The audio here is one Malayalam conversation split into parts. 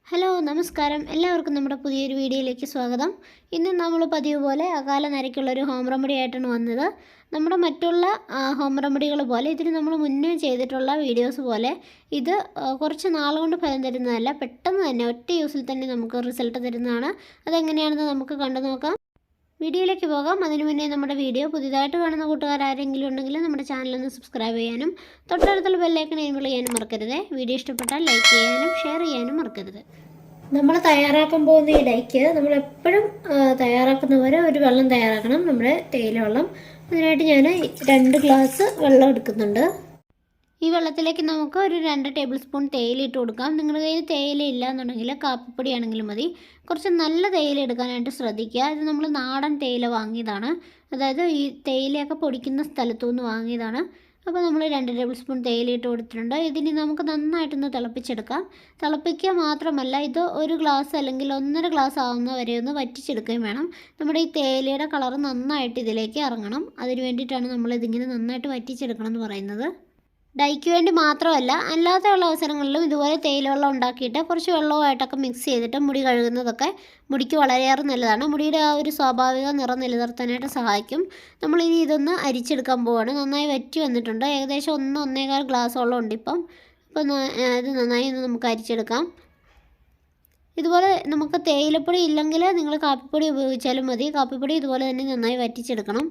ഹലോ നമസ്കാരം എല്ലാവർക്കും നമ്മുടെ പുതിയൊരു വീഡിയോയിലേക്ക് സ്വാഗതം. ഇന്ന് നമ്മൾ പതിവ് പോലെ അകാല നരയ്ക്കുള്ളൊരു ഹോം റെമഡി ആയിട്ടാണ് വന്നത്. നമ്മുടെ മറ്റുള്ള ഹോം റെമഡികൾ പോലെ ഇതിന് നമ്മൾ മുന്നേ ചെയ്തിട്ടുള്ള വീഡിയോസ് പോലെ ഇത് കുറച്ച് നാളുകൊണ്ട് ഫലം തരുന്നതല്ല, പെട്ടെന്ന് തന്നെ ഒറ്റ യൂസിൽ തന്നെ നമുക്ക് റിസൾട്ട് തരുന്നതാണ്. അതെങ്ങനെയാണെന്ന് നമുക്ക് കണ്ടു നോക്കാം. വീഡിയോയിലേക്ക് പോകാം. അതിനു മുന്നേ നമ്മുടെ വീഡിയോ പുതിയതായിട്ട് കാണുന്ന കൂട്ടുകാർ ആരെങ്കിലും ഉണ്ടെങ്കിൽ നമ്മുടെ ചാനലൊന്ന് സബ്സ്ക്രൈബ് ചെയ്യാനും തൊട്ടടുത്തുള്ള ബെല്ലൈക്കൺ എനേബിൾ ചെയ്യാനും മറക്കരുത്. വീഡിയോ ഇഷ്ടപ്പെട്ടാൽ ലൈക്ക് ചെയ്യാനും ഷെയർ ചെയ്യാനും മറക്കരുത്. നമ്മൾ തയ്യാറാക്കാൻ പോകുന്ന ഈ ഡൈക്ക് നമ്മളെപ്പോഴും തയ്യാറാക്കുന്നവർ ഒരു വെള്ളം തയ്യാറാക്കണം, നമ്മുടെ തേയില വെള്ളം. അതിനായിട്ട് ഞാൻ 2 ഗ്ലാസ് വെള്ളം എടുക്കുന്നുണ്ട്. ഈ വെള്ളത്തിലേക്ക് നമുക്ക് ഒരു 2 ടേബിൾ സ്പൂൺ തേയില ഇട്ട് കൊടുക്കാം. നിങ്ങളുടെ കയ്യിൽ തേയില ഇല്ല എന്നുണ്ടെങ്കിൽ കാപ്പിപ്പൊടി ആണെങ്കിലും മതി. കുറച്ച് നല്ല തേയില എടുക്കാനായിട്ട് ശ്രദ്ധിക്കുക. ഇത് നമ്മൾ നാടൻ തേയില വാങ്ങിയതാണ്, അതായത് ഈ തേയിലയൊക്കെ പൊടിക്കുന്ന സ്ഥലത്തുനിന്ന് വാങ്ങിയതാണ്. അപ്പോൾ നമ്മൾ 2 ടേബിൾ സ്പൂൺ തേയില ഇട്ട് കൊടുത്തിട്ടുണ്ട്. ഇതിനി നമുക്ക് നന്നായിട്ടൊന്ന് തിളപ്പിച്ചെടുക്കാം. തിളപ്പിക്കുക മാത്രമല്ല, ഇത് 1 ഗ്ലാസ് അല്ലെങ്കിൽ 1.5 ഗ്ലാസ് ആവുന്ന വരെ ഒന്ന് വറ്റിച്ചെടുക്കുകയും വേണം. നമ്മുടെ ഈ തേയിലയുടെ കളർ നന്നായിട്ട് ഇതിലേക്ക് ഇറങ്ങണം. അതിന് വേണ്ടിയിട്ടാണ് നമ്മളിതിങ്ങനെ നന്നായിട്ട് വറ്റിച്ചെടുക്കണം എന്ന് പറയുന്നത്. ഡൈക്ക് വേണ്ടി മാത്രമല്ല, അല്ലാതെയുള്ള അവസരങ്ങളിലും ഇതുപോലെ തേയില വെള്ളം ഉണ്ടാക്കിയിട്ട് കുറച്ച് വെള്ളവുമായിട്ടൊക്കെ മിക്സ് ചെയ്തിട്ട് മുടി കഴുകുന്നതൊക്കെ മുടിക്ക് വളരെയേറെ നല്ലതാണ്. മുടിയുടെ ആ ഒരു സ്വാഭാവിക നിറം നിലനിർത്താനായിട്ട് സഹായിക്കും. നമ്മളിനി ഇതൊന്ന് അരിച്ചെടുക്കാൻ പോവുകയാണ്. നന്നായി വറ്റി വന്നിട്ടുണ്ട്. ഏകദേശം 1-1.25 ഗ്ലാസോളം ഉണ്ട് ഇപ്പം. അപ്പോൾ ഇത് നന്നായി ഒന്ന് നമുക്ക് അരിച്ചെടുക്കാം. ഇതുപോലെ നമുക്ക് തേയിലപ്പൊടി ഇല്ലെങ്കിൽ നിങ്ങൾ കാപ്പിപ്പൊടി ഉപയോഗിച്ചാലും മതി. കാപ്പിപ്പൊടി ഇതുപോലെ തന്നെ നന്നായി വറ്റിച്ചെടുക്കണം.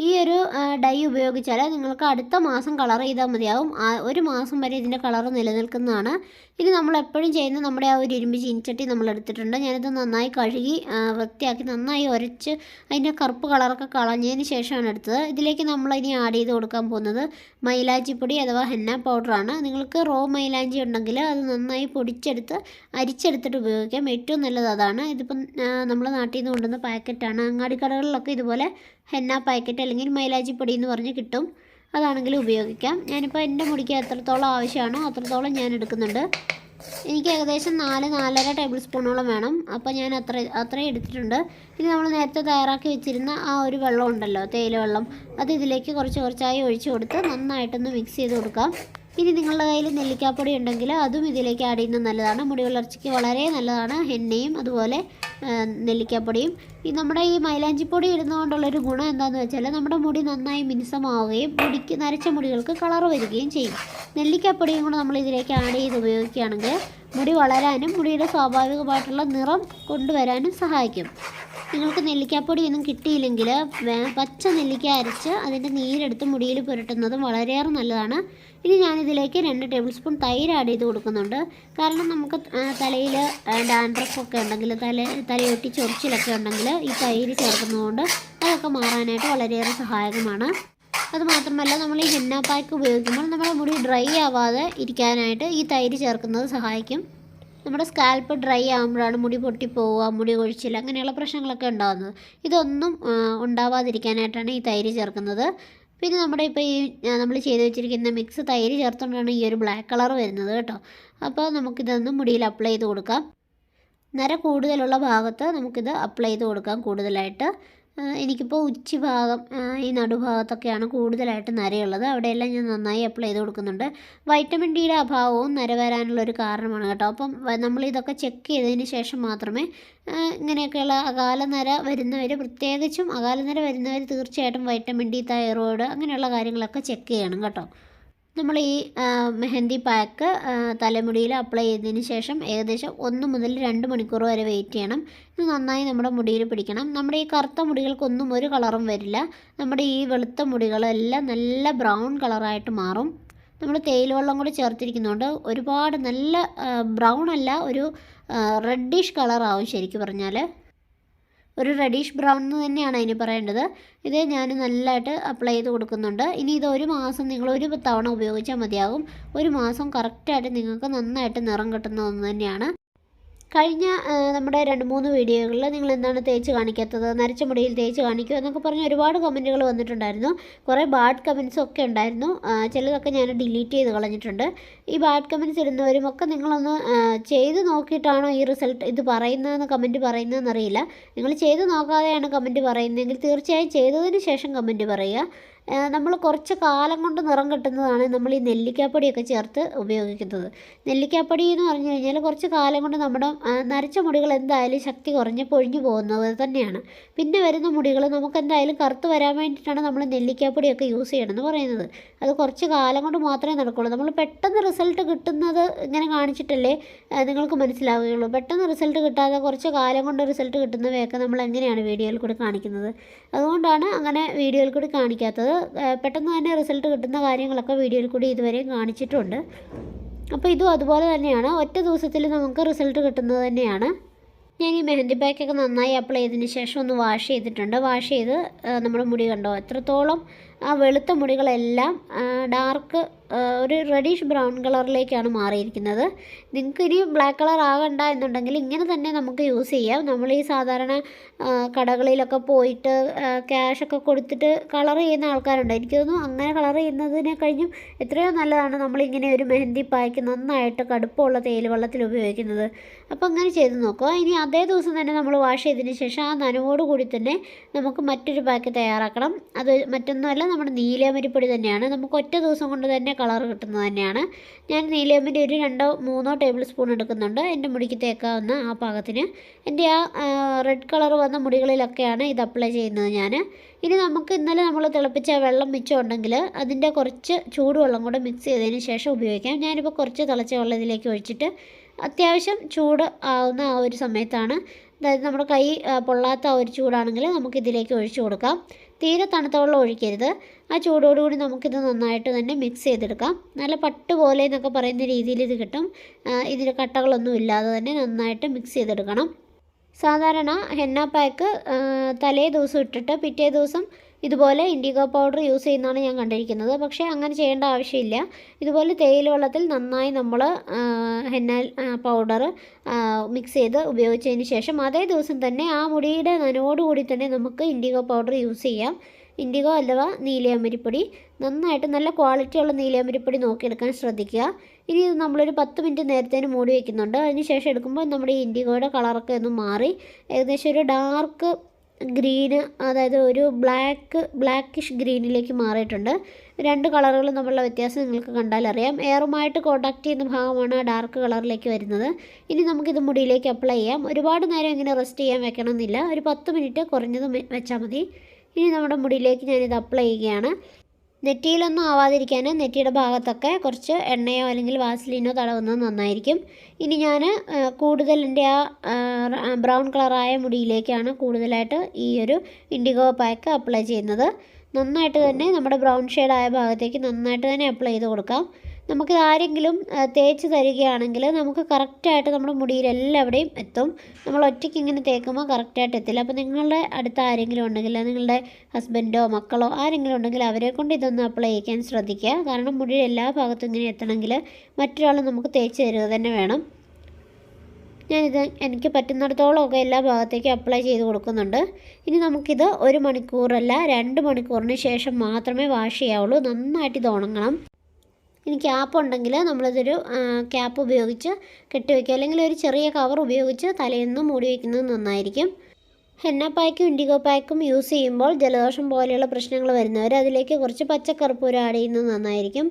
ഈ ഒരു ഡൈ ഉപയോഗിച്ചാൽ നിങ്ങൾക്ക് അടുത്ത മാസം കളർ ചെയ്താൽ മതിയാവും. 1 മാസം വരെ ഇതിൻ്റെ കളർ നിലനിൽക്കുന്നതാണ്. ഇനി നമ്മൾ എപ്പോഴും ചെയ്യുന്ന നമ്മുടെ ആ ഒരു ഇരുമ്പ് ചീനിച്ചട്ടി നമ്മൾ എടുത്തിട്ടുണ്ട്. ഞാനിത് നന്നായി കഴുകി വൃത്തിയാക്കി നന്നായി ഉരച്ച് അതിൻ്റെ കറുപ്പ് കളറൊക്കെ കളഞ്ഞതിന് ശേഷമാണ് എടുത്തത്. ഇതിലേക്ക് നമ്മൾ ഇനി ആഡ് ചെയ്ത് കൊടുക്കാൻ പോകുന്നത് മൈലാഞ്ചിപ്പൊടി അഥവാ ഹെന്ന പൗഡറാണ്. നിങ്ങൾക്ക് റോ മൈലാഞ്ചി ഉണ്ടെങ്കിൽ അത് നന്നായി പൊടിച്ചെടുത്ത് അരിച്ചെടുത്തിട്ട് ഉപയോഗിക്കാം. ഏറ്റവും നല്ലത് അതാണ്. ഇതിപ്പം നമ്മൾ നാട്ടിൽ നിന്ന് കൊണ്ടുവന്ന പാക്കറ്റാണ്. അങ്ങാടിക്കടകളിലൊക്കെ ഇതുപോലെ ഹെന്ന പാക്കറ്റ് അല്ലെങ്കിൽ മൈലാഞ്ചിപ്പൊടി എന്ന് പറഞ്ഞ് കിട്ടും. അതാണെങ്കിലും ഉപയോഗിക്കാം. ഞാനിപ്പോൾ എൻ്റെ മുടിക്ക് എത്രത്തോളം ആവശ്യമാണോ അത്രത്തോളം ഞാൻ എടുക്കുന്നുണ്ട്. എനിക്ക് ഏകദേശം 4-4.5 ടേബിൾ സ്പൂണോളം വേണം. അപ്പോൾ ഞാൻ അത്രയും എടുത്തിട്ടുണ്ട്. ഇനി നമ്മൾ നേരത്തെ തയ്യാറാക്കി വെച്ചിരുന്ന ആ ഒരു വെള്ളം ഉണ്ടല്ലോ, തേയില വെള്ളം, അത് ഇതിലേക്ക് കുറച്ചായി ഒഴിച്ച് കൊടുത്ത് നന്നായിട്ടൊന്ന് മിക്സ് ചെയ്ത് കൊടുക്കാം. ഇനി നിങ്ങളുടെ കയ്യിൽ നെല്ലിക്കാപ്പൊടി ഉണ്ടെങ്കിൽ അതും ഇതിലേക്ക് ആഡ് ചെയ്യുന്നത് നല്ലതാണ്. മുടി വളർച്ചയ്ക്ക് വളരെ നല്ലതാണ് ഹെന്നയും അതുപോലെ നെല്ലിക്കാപ്പൊടിയും. നമ്മുടെ ഈ മൈലാഞ്ചിപ്പൊടി ഇടുന്നതുകൊണ്ടുള്ളൊരു ഗുണം എന്താണെന്ന് വെച്ചാൽ നമ്മുടെ മുടി നന്നായി മിനുസമാവുകയും നരച്ച മുടികൾക്ക് കളർ വരികയും ചെയ്യും. നെല്ലിക്കാപ്പൊടിയും കൂടെ നമ്മൾ ഇതിലേക്ക് ആഡ് ചെയ്ത് ഉപയോഗിക്കുകയാണെങ്കിൽ മുടി വളരാനും മുടിയുടെ സ്വാഭാവികമായിട്ടുള്ള നിറം കൊണ്ടുവരാനും സഹായിക്കും. നിങ്ങൾക്ക് നെല്ലിക്കാപ്പൊടി ഒന്നും കിട്ടിയില്ലെങ്കിൽ പച്ച നെല്ലിക്ക അരച്ച് അതിൻ്റെ നീരെടുത്ത് മുടിയിൽ പുരട്ടുന്നതും വളരെയേറെ നല്ലതാണ്. ഇനി ഞാനിതിലേക്ക് 2 ടേബിൾ സ്പൂൺ തൈര് ആഡ് ചെയ്ത് കൊടുക്കുന്നുണ്ട്. കാരണം നമുക്ക് തലയിൽ ഡാൻഡ്രഫൊക്കെ ഉണ്ടെങ്കിൽ തലയൊട്ടി ചൊറിച്ചിലൊക്കെ ഉണ്ടെങ്കിൽ ഈ തൈര് ചേർക്കുന്നതുകൊണ്ട് അതൊക്കെ മാറാനായിട്ട് വളരെയേറെ സഹായകമാണ്. അതുമാത്രമല്ല, നമ്മൾ ഈ ഹെന്ന പാക്ക് ഉപയോഗിക്കുമ്പോൾ നമ്മുടെ മുടി ഡ്രൈ ആവാതെ ഇരിക്കാനായിട്ട് ഈ തൈര് ചേർക്കുന്നത് സഹായിക്കും. നമ്മുടെ സ്കാൽപ്പ് ഡ്രൈ ആകുമ്പോഴാണ് മുടി പൊട്ടിപ്പോവുക, മുടി കൊഴിച്ചിൽ, അങ്ങനെയുള്ള പ്രശ്നങ്ങളൊക്കെ ഉണ്ടാകുന്നത്. ഇതൊന്നും ഉണ്ടാവാതിരിക്കാനായിട്ടാണ് ഈ തൈര് ചേർക്കുന്നത്. പിന്നെ നമ്മുടെ ഇപ്പോൾ ഈ നമ്മൾ ചെയ്ത് വെച്ചിരിക്കുന്ന മിക്സ് തൈര് ചേർത്തുകൊണ്ടാണ് ഈ ഒരു ബ്ലാക്ക് കളർ വരുന്നത് കേട്ടോ. അപ്പോൾ നമുക്കിതൊന്ന് മുടിയിൽ അപ്ലൈ ചെയ്ത് കൊടുക്കാം. നര കൂടുതലുള്ള ഭാഗത്ത് നമുക്കിത് അപ്ലൈ ചെയ്ത് കൊടുക്കാം കൂടുതലായിട്ട്. എനിക്കിപ്പോൾ ഉച്ചിഭാഗം ഈ നടുഭാഗത്തൊക്കെയാണ് കൂടുതലായിട്ട് നരയുള്ളത്. അവിടെയെല്ലാം ഞാൻ നന്നായി അപ്ലൈ ചെയ്ത് കൊടുക്കുന്നുണ്ട്. വൈറ്റമിൻ ഡിയുടെ അഭാവവും നര വരാനുള്ളൊരു കാരണമാണ് കേട്ടോ. അപ്പം നമ്മളിതൊക്കെ ചെക്ക് ചെയ്തതിന് ശേഷം മാത്രമേ ഇങ്ങനെയൊക്കെയുള്ള അകാല നര വരുന്നവർ, പ്രത്യേകിച്ചും അകാല നര വരുന്നവർ തീർച്ചയായിട്ടും വൈറ്റമിൻ ഡി, തൈറോയ്ഡ് അങ്ങനെയുള്ള കാര്യങ്ങളൊക്കെ ചെക്ക് ചെയ്യണം കേട്ടോ. നമ്മൾ ഈ മെഹന്തി പാക്ക് തലമുടിയിൽ അപ്ലൈ ചെയ്തതിന് ശേഷം ഏകദേശം 1 മുതൽ 2 മണിക്കൂർ വരെ വെയിറ്റ് ചെയ്യണം. ഇത് നന്നായി നമ്മുടെ മുടിയിൽ പിടിക്കണം. നമ്മുടെ ഈ കറുത്ത മുടികൾക്കൊന്നും ഒരു കളറും വരില്ല. നമ്മുടെ ഈ വെളുത്ത മുടികളെല്ലാം നല്ല ബ്രൗൺ കളറായിട്ട് മാറും. നമ്മൾ തേയില വെള്ളം കൂടി ചേർത്തിരിക്കുന്നതുകൊണ്ട് ഒരുപാട് നല്ല ബ്രൗൺ അല്ല, ഒരു റെഡിഷ് കളറാവും. ശരിക്കും പറഞ്ഞാൽ ഒരു റെഡിഷ് ബ്രൗൺ എന്ന് തന്നെയാണ് അതിന് പറയേണ്ടത്. ഇത് ഞാൻ നല്ലതായിട്ട് അപ്ലൈ ചെയ്ത് കൊടുക്കുന്നുണ്ട്. ഇനി ഇത് 1 മാസം നിങ്ങൾ 1 തവണ ഉപയോഗിച്ചാൽ മതിയാകും. 1 മാസം കറക്റ്റായിട്ട് നിങ്ങൾക്ക് നന്നായിട്ട് നിറം കിട്ടുന്ന ഒന്ന് തന്നെയാണ്. കഴിഞ്ഞ നമ്മുടെ 2-3 വീഡിയോകളിൽ നിങ്ങൾ എന്താണ് തേച്ച് കാണിക്കാത്തത്, നരച്ച മുടിയിൽ തേച്ച് കാണിക്കുക എന്നൊക്കെ പറഞ്ഞ് ഒരുപാട് കമൻറ്റുകൾ വന്നിട്ടുണ്ടായിരുന്നു. കുറേ ബാഡ് കമൻറ്റ്സും ഒക്കെ ഉണ്ടായിരുന്നു. ചിലതൊക്കെ ഞാൻ ഡിലീറ്റ് ചെയ്ത് കളഞ്ഞിട്ടുണ്ട്. ഈ ബാഡ് കമൻറ്റ്സ് ഇടുന്നവരും ഒക്കെ നിങ്ങളൊന്ന് ചെയ്ത് നോക്കിയിട്ടാണോ ഈ റിസൾട്ട് ഇത് പറയുന്നതെന്ന് കമൻറ്റ് പറയുന്നതെന്നറിയില്ല. നിങ്ങൾ ചെയ്ത് നോക്കാതെയാണ് കമൻറ്റ് പറയുന്നതെങ്കിൽ തീർച്ചയായും ചെയ്തതിന് ശേഷം കമൻറ്റ് പറയുക. നമ്മൾ കുറച്ച് കാലം കൊണ്ട് നിറം കിട്ടുന്നതാണ് നമ്മൾ ഈ നെല്ലിക്കാപ്പൊടിയൊക്കെ ചേർത്ത് ഉപയോഗിക്കുന്നത്. നെല്ലിക്കാപ്പൊടി എന്ന് പറഞ്ഞു കഴിഞ്ഞാൽ കുറച്ച് കാലം കൊണ്ട് നമ്മുടെ നരച്ച മുടികൾ എന്തായാലും ശക്തി കുറഞ്ഞ് പൊഴിഞ്ഞു പോകുന്നത് തന്നെയാണ്. പിന്നെ വരുന്ന മുടികൾ നമുക്ക് എന്തായാലും കറുത്ത് വരാൻ വേണ്ടിയിട്ടാണ് നമ്മൾ നെല്ലിക്കാപ്പൊടിയൊക്കെ യൂസ് ചെയ്യണമെന്ന് പറയുന്നത്. അത് കുറച്ച് കാലം കൊണ്ട് മാത്രമേ നടക്കുകയുള്ളൂ. നമ്മൾ പെട്ടെന്ന് റിസൾട്ട് കിട്ടുന്നത് ഇങ്ങനെ കാണിച്ചിട്ടല്ലേ നിങ്ങൾക്ക് മനസ്സിലാവുകയുള്ളൂ. പെട്ടെന്ന് റിസൾട്ട് കിട്ടാതെ കുറച്ച് കാലം കൊണ്ട് റിസൾട്ട് കിട്ടുന്നവയൊക്കെ നമ്മൾ എങ്ങനെയാണ് വീഡിയോയിൽ കൂടി കാണിക്കുന്നത്. അതുകൊണ്ടാണ് അങ്ങനെ വീഡിയോയിൽ കൂടി കാണിക്കാത്തത്. പെട്ടെന്ന് തന്നെ റിസൾട്ട് കിട്ടുന്ന കാര്യങ്ങളൊക്കെ വീഡിയോയിൽ കൂടി ഇതുവരെയും കാണിച്ചിട്ടുണ്ട്. അപ്പോൾ ഇതും അതുപോലെ തന്നെയാണ്, ഒറ്റ ദിവസത്തിൽ നമുക്ക് റിസൾട്ട് കിട്ടുന്നത് തന്നെയാണ്. ഞാൻ ഈ മെഹന്തി പാക്കൊക്കെ നന്നായി അപ്ലൈ ചെയ്തതിന് ശേഷം ഒന്ന് വാഷ് ചെയ്തിട്ടുണ്ട്. വാഷ് ചെയ്ത് നമ്മുടെ മുടി കണ്ടോ എത്രത്തോളം ആ വെളുത്ത മുടികളെല്ലാം ഡാർക്ക് ഒരു റെഡിഷ് ബ്രൗൺ കളറിലേക്കാണ് മാറിയിരിക്കുന്നത്. നിങ്ങൾക്ക് ഇനി ബ്ലാക്ക് കളർ ആകണ്ട എന്നുണ്ടെങ്കിൽ ഇങ്ങനെ തന്നെ നമുക്ക് യൂസ് ചെയ്യാം. നമ്മൾ ഈ സാധാരണ കടകളിലൊക്കെ പോയിട്ട് ക്യാഷൊക്കെ കൊടുത്തിട്ട് കളർ ചെയ്യുന്ന ആൾക്കാരുണ്ട്. എനിക്ക് തോന്നുന്നു അങ്ങനെ കളർ ചെയ്യുന്നതിനെ കഴിഞ്ഞും എത്രയോ നല്ലതാണ് നമ്മളിങ്ങനെ ഒരു മെഹന്തി പായ്ക്ക് നന്നായിട്ട് കടുപ്പമുള്ള തേയില വെള്ളത്തിൽ ഉപയോഗിക്കുന്നത്. അപ്പോൾ അങ്ങനെ ചെയ്ത് നോക്കുക. ഇനി അതേ ദിവസം തന്നെ നമ്മൾ വാഷ് ചെയ്തതിന് ശേഷം ആ നനവോടുകൂടി തന്നെ നമുക്ക് മറ്റൊരു പാക്ക് തയ്യാറാക്കണം. അത് മറ്റൊന്നുമല്ല, നമ്മുടെ നീലയമരിപ്പൊടി തന്നെയാണ്. നമുക്ക് ഒറ്റ ദിവസം കൊണ്ട് തന്നെ കളർ കിട്ടുന്നത് തന്നെയാണ്. ഞാൻ നീലയമ്മിൻ്റെ ഒരു 2-3 ടേബിൾ സ്പൂൺ എടുക്കുന്നുണ്ട് എൻ്റെ മുടിക്ക് തേക്കാവുന്ന ആ പാകത്തിന്. എൻ്റെ ആ റെഡ് കളർ വന്ന മുടികളിലൊക്കെയാണ് ഇത് അപ്ലൈ ചെയ്യുന്നത് ഞാൻ. ഇനി നമുക്ക് ഇന്നലെ നമ്മൾ തിളപ്പിച്ച വെള്ളം മിച്ചം ഉണ്ടെങ്കിൽ അതിൻ്റെ കുറച്ച് ചൂടുവെള്ളം കൂടെ മിക്സ് ചെയ്തതിന് ശേഷം ഉപയോഗിക്കാം. ഞാനിപ്പോൾ കുറച്ച് തിളച്ച വെള്ളം ഇതിലേക്ക് ഒഴിച്ചിട്ട് അത്യാവശ്യം ചൂട് ആവുന്ന ആ ഒരു സമയത്താണ്, അതായത് നമ്മുടെ കൈ പൊള്ളാത്ത ആ ഒരു ചൂടാണെങ്കിൽ നമുക്കിതിലേക്ക് ഒഴിച്ചു കൊടുക്കാം. തീരെ തണുത്ത വെള്ളം ഒഴിക്കരുത്. ആ ചൂടോടുകൂടി നമുക്കിത് നന്നായിട്ട് തന്നെ മിക്സ് ചെയ്തെടുക്കാം. നല്ല പട്ട് പോലെ എന്നൊക്കെ പറയുന്ന രീതിയിൽ ഇത് കിട്ടും. ഇതിൽ കട്ടകളൊന്നും ഇല്ലാതെ തന്നെ നന്നായിട്ട് മിക്സ് ചെയ്തെടുക്കണം. സാധാരണ ഹെന്ന പാക്ക് തലേ ദിവസം ഇട്ടിട്ട് പിറ്റേ ദിവസം ഇതുപോലെ ഇൻഡിഗോ പൗഡർ യൂസ് ചെയ്യുന്നതാണ് ഞാൻ കണ്ടിരിക്കുന്നത്. പക്ഷേ അങ്ങനെ ചെയ്യേണ്ട ആവശ്യമില്ല. ഇതുപോലെ തേയില വെള്ളത്തിൽ നന്നായി നമ്മൾ ഹെന്ന പൗഡർ മിക്സ് ചെയ്ത് ഉപയോഗിച്ചതിന് ശേഷം അതേ ദിവസം തന്നെ ആ മുടിയുടെ നനവോടുകൂടി തന്നെ നമുക്ക് ഇൻഡിഗോ പൗഡർ യൂസ് ചെയ്യാം. ഇൻഡിഗോ അഥവാ നീലയമരിപ്പൊടി നന്നായിട്ട് നല്ല ക്വാളിറ്റിയുള്ള നീലയമരിപ്പൊടി നോക്കിയെടുക്കാൻ ശ്രദ്ധിക്കുക. ഇനി ഇത് നമ്മളൊരു 10 മിനിറ്റ് നേരത്തേന് മൂടി വയ്ക്കുന്നുണ്ട്. അതിന് ശേഷം എടുക്കുമ്പോൾ നമ്മുടെ ഈ ഇൻഡിഗോയുടെ കളറൊക്കെ ഒന്ന് മാറി ഏകദേശം ഒരു ഡാർക്ക് ഗ്രീന്, അതായത് ഒരു ബ്ലാക്കിഷ് ഗ്രീനിലേക്ക് മാറിയിട്ടുണ്ട്. 2 കളറുകളും തമ്മിലുള്ള വ്യത്യാസം നിങ്ങൾക്ക് കണ്ടാലറിയാം. എയറുമായിട്ട് കോണ്ടാക്ട് ചെയ്യുന്ന ഭാഗമാണ് ഡാർക്ക് കളറിലേക്ക് വരുന്നത്. ഇനി നമുക്കിത് മുടിയിലേക്ക് അപ്ലൈ ചെയ്യാം. ഒരുപാട് നേരം ഇങ്ങനെ റെസ്റ്റ് ചെയ്യാൻ വെക്കണമെന്നില്ല, ഒരു 10 മിനിറ്റ് കുറഞ്ഞത് വെച്ചാൽ മതി. ഇനി നമ്മുടെ മുടിയിലേക്ക് ഞാനിത് അപ്ലൈ ചെയ്യുകയാണ്. നെറ്റിയിലൊന്നും ആവാതിരിക്കാൻ നെറ്റിയുടെ ഭാഗത്തൊക്കെ കുറച്ച് എണ്ണയോ അല്ലെങ്കിൽ വാസലിനോ തടവുന്നത് നന്നായിരിക്കും. ഇനി ഞാൻ കൂടുതൽ എൻ്റെ ആ ബ്രൗൺ കളറായ മുടിയിലേക്കാണ് കൂടുതലായിട്ട് ഈ ഒരു ഇൻഡിഗോ പാക്ക് അപ്ലൈ ചെയ്യുന്നത്. നന്നായിട്ട് തന്നെ നമ്മുടെ ബ്രൗൺ ഷെയ്ഡായ ഭാഗത്തേക്ക് നന്നായിട്ട് തന്നെ അപ്ലൈ ചെയ്ത് കൊടുക്കാം. നമുക്ക് ആരെങ്കിലും തേച്ച് തരികയാണെങ്കിൽ നമുക്ക് കറക്റ്റായിട്ട് നമ്മുടെ മുടിയിൽ എല്ലാവിടെയും എത്തും. നമ്മൾ ഒറ്റയ്ക്ക് ഇങ്ങനെ തേക്കുമ്പോൾ കറക്റ്റായിട്ട് എത്തില്ല. അപ്പോൾ നിങ്ങളുടെ അടുത്ത് ആരെങ്കിലും ഉണ്ടെങ്കിൽ, നിങ്ങളുടെ ഹസ്ബൻഡോ മക്കളോ ആരെങ്കിലും ഉണ്ടെങ്കിൽ അവരെ കൊണ്ട് ഇതൊന്ന് അപ്ലൈ ചെയ്യാൻ ശ്രദ്ധിക്കുക. കാരണം മുടിയുടെ എല്ലാ ഭാഗത്തും ഇങ്ങനെ എത്തണമെങ്കിൽ മറ്റൊരാൾ നമുക്ക് തേച്ച് തരിക തന്നെ വേണം. ഞാനിത് എനിക്ക് പറ്റുന്നിടത്തോളമൊക്കെ എല്ലാ ഭാഗത്തേക്കും അപ്ലൈ ചെയ്ത് കൊടുക്കുന്നുണ്ട്. ഇനി നമുക്കിത് 1 മണിക്കൂറല്ല 2 മണിക്കൂറിന് ശേഷം മാത്രമേ വാഷ് ചെയ്യാവുള്ളൂ. നന്നായിട്ട് ഇത് ഉണങ്ങണം. ഇനി ക്യാപ്പ് ഉണ്ടെങ്കിൽ നമ്മളിതൊരു ക്യാപ്പ് ഉപയോഗിച്ച് കെട്ടിവെക്കുക, അല്ലെങ്കിൽ ഒരു ചെറിയ കവർ ഉപയോഗിച്ച് തലേന്ന് മൂടി വയ്ക്കുന്നത് നന്നായിരിക്കും. ഹെന്ന പാക്കും ഇൻഡിഗോ പാക്കും യൂസ് ചെയ്യുമ്പോൾ ജലദോഷം പോലെയുള്ള പ്രശ്നങ്ങൾ വരുന്നവർ അതിലേക്ക് കുറച്ച് പച്ചക്കർപ്പൂരം ആഡ് ചെയ്യുന്നത് നന്നായിരിക്കും.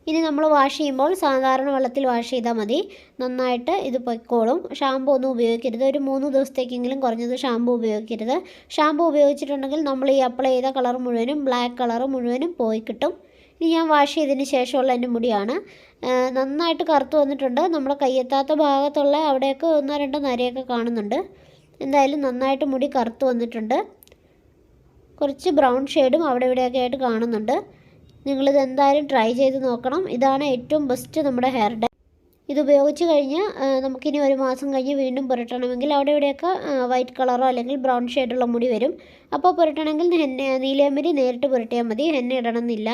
ഇനി നമ്മൾ വാഷ് ചെയ്യുമ്പോൾ സാധാരണ വെള്ളത്തിൽ വാഷ് ചെയ്താൽ മതി, നന്നായിട്ട് ഇത് പൊയ്ക്കോളും. ഷാമ്പു ഒന്നും ഉപയോഗിക്കരുത്. ഒരു 3 ദിവസത്തേക്കെങ്കിലും കുറഞ്ഞത് ഷാമ്പു ഉപയോഗിക്കരുത്. ഷാമ്പു ഉപയോഗിച്ചിട്ടുണ്ടെങ്കിൽ നമ്മൾ ഈ അപ്ലൈ ചെയ്ത കളർ മുഴുവനും ബ്ലാക്ക് കളർ മുഴുവനും പോയി കിട്ടും. ഇനി ഞാൻ വാഷ് ചെയ്തതിന് ശേഷമുള്ള എൻ്റെ മുടിയാണ്. നന്നായിട്ട് കറുത്ത് വന്നിട്ടുണ്ട്. നമ്മുടെ കയ്യെത്താത്ത ഭാഗത്തുള്ള അവിടെയൊക്കെ 1-2 നരയൊക്കെ കാണുന്നുണ്ട്. എന്തായാലും നന്നായിട്ട് മുടി കറുത്ത് വന്നിട്ടുണ്ട്. കുറച്ച് ബ്രൗൺ ഷെയ്ഡും അവിടെ ഇവിടെയൊക്കെ ആയിട്ട് കാണുന്നുണ്ട്. നിങ്ങളിത് എന്തായാലും ട്രൈ ചെയ്ത് നോക്കണം. ഇതാണ് ഏറ്റവും ബെസ്റ്റ് നമ്മുടെ ഹെയർ ഡൈ. ഇത് ഉപയോഗിച്ച് കഴിഞ്ഞ് നമുക്കിനി 1 മാസം കഴിഞ്ഞ് വീണ്ടും പുരട്ടണമെങ്കിൽ അവിടെ ഇവിടെയൊക്കെ വൈറ്റ് കളറോ അല്ലെങ്കിൽ ബ്രൗൺ ഷെയ്ഡുള്ള മുടി വരും. അപ്പോൾ പുരട്ടണമെങ്കിൽ നീലയമരി നേരിട്ട് പുരട്ടിയാൽ മതി, എണ്ണ ഇടണമെന്നില്ല.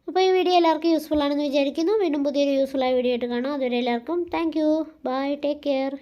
അപ്പോൾ ഈ വീഡിയോ എല്ലാവർക്കും യൂസ്ഫുൾ ആണെന്ന് വിചാരിക്കുന്നു. വീണ്ടും പുതിയൊരു യൂസ്ഫുള്ളായ വീഡിയോ ആയിട്ട് കാണാം. അതുവരെ എല്ലാവർക്കും thank you. Bye, take care.